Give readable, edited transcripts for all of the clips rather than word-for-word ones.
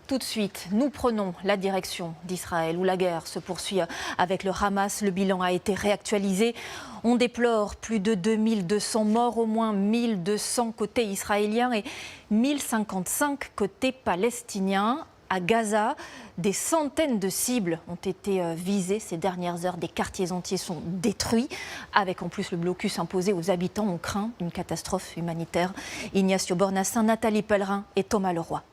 Tout de suite, nous prenons la direction d'Israël où la guerre se poursuit avec le Hamas. Le bilan a été réactualisé. On déplore plus de 2200 morts, au moins 1200 côté israélien et 1055 côté palestinien. À Gaza, des centaines de cibles ont été visées ces dernières heures. Des quartiers entiers sont détruits. Avec en plus le blocus imposé aux habitants, on craint une catastrophe humanitaire. Ignacio Bornassin, Nathalie Pellerin et Thomas Leroy.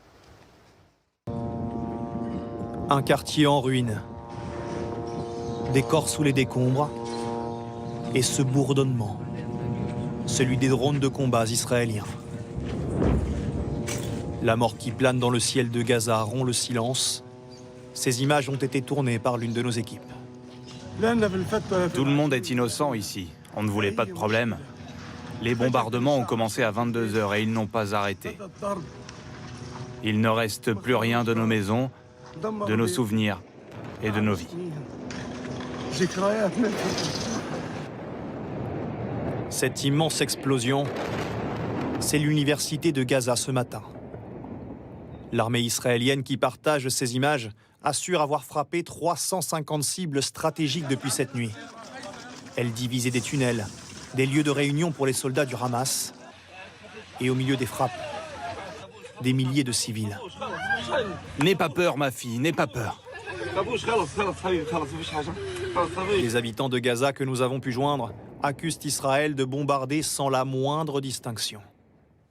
Un quartier en ruine, des corps sous les décombres et ce bourdonnement, celui des drones de combats israéliens. La mort qui plane dans le ciel de Gaza rompt le silence. Ces images ont été tournées par l'une de nos équipes. Tout le monde est innocent ici. On ne voulait pas de problème. Les bombardements ont commencé à 22 h et ils n'ont pas arrêté. Il ne reste plus rien de nos maisons, de nos souvenirs et de nos vies. Cette immense explosion, c'est l'université de Gaza ce matin. L'armée israélienne qui partage ces images assure avoir frappé 350 cibles stratégiques depuis cette nuit. Elle divisait des tunnels, des lieux de réunion pour les soldats du Hamas. Et au milieu des frappes, des milliers de civils. N'aie pas peur, ma fille, n'aie pas peur. Les habitants de Gaza que nous avons pu joindre accusent Israël de bombarder sans la moindre distinction.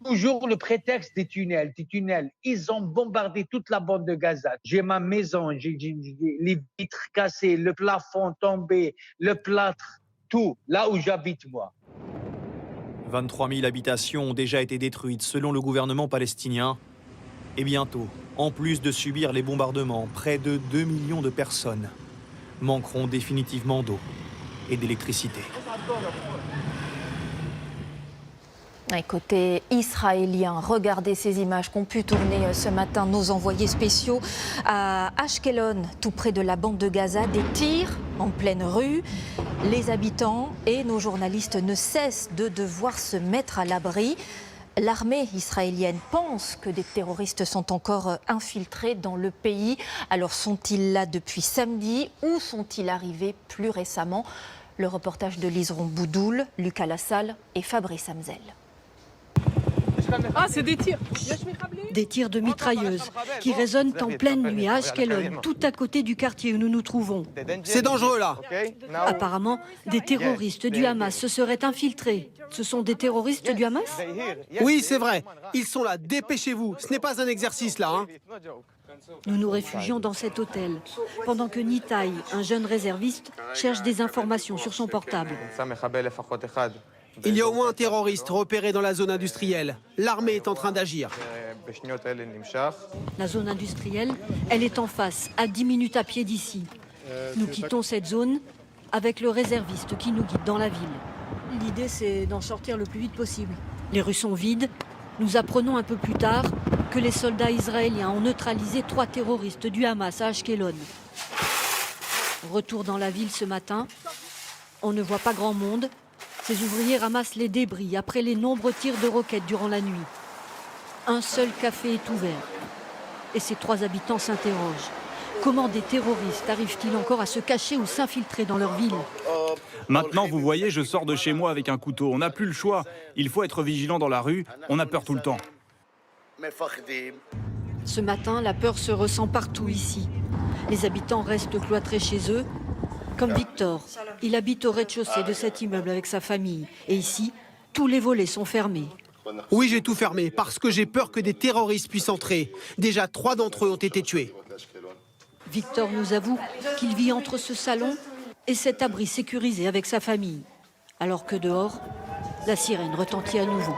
Toujours le prétexte des tunnels. Ils ont bombardé toute la bande de Gaza. J'ai ma maison, j'ai les vitres cassées, le plafond tombé, le plâtre, tout, là où j'habite moi. 23 000 habitations ont déjà été détruites selon le gouvernement palestinien. Et bientôt, en plus de subir les bombardements, près de 2 millions de personnes manqueront définitivement d'eau et d'électricité. Et côté israélien, regardez ces images qu'ont pu tourner ce matin nos envoyés spéciaux à Ashkelon, tout près de la bande de Gaza. Des tirs en pleine rue. Les habitants et nos journalistes ne cessent de devoir se mettre à l'abri. L'armée israélienne pense que des terroristes sont encore infiltrés dans le pays. Alors sont-ils là depuis samedi ou sont-ils arrivés plus récemment? Le reportage de Liseron Boudoul, Lucas Lassalle et Fabrice Hamzel. Ah, c'est des tirs. Des tirs de mitrailleuses qui résonnent en pleine nuit à Ashkelon, tout à côté du quartier où nous nous trouvons. C'est dangereux là. Apparemment, des terroristes du Hamas se seraient infiltrés. Ce sont des terroristes du Hamas? Oui, c'est vrai. Ils sont là. Dépêchez-vous. Ce n'est pas un exercice là. Hein. Nous nous réfugions dans cet hôtel, pendant que Nitaï, un jeune réserviste, cherche des informations sur son portable. Il y a au moins un terroriste repéré dans la zone industrielle. L'armée est en train d'agir. La zone industrielle, elle est en face, à 10 minutes à pied d'ici. Nous quittons cette zone avec le réserviste qui nous guide dans la ville. L'idée, c'est d'en sortir le plus vite possible. Les rues sont vides. Nous apprenons un peu plus tard que les soldats israéliens ont neutralisé 3 terroristes du Hamas à Ashkelon. Retour dans la ville ce matin. On ne voit pas grand monde. Ces ouvriers ramassent les débris après les nombreux tirs de roquettes durant la nuit. Un seul café est ouvert. Et ces 3 habitants s'interrogent. Comment des terroristes arrivent-ils encore à se cacher ou s'infiltrer dans leur ville? Maintenant, vous voyez, je sors de chez moi avec un couteau. On n'a plus le choix. Il faut être vigilant dans la rue. On a peur tout le temps. Ce matin, la peur se ressent partout ici. Les habitants restent cloîtrés chez eux. Comme Victor, il habite au rez-de-chaussée de cet immeuble avec sa famille. Et ici, tous les volets sont fermés. Oui, j'ai tout fermé parce que j'ai peur que des terroristes puissent entrer. Déjà 3 d'entre eux ont été tués. Victor nous avoue qu'il vit entre ce salon et cet abri sécurisé avec sa famille. Alors que dehors, la sirène retentit à nouveau.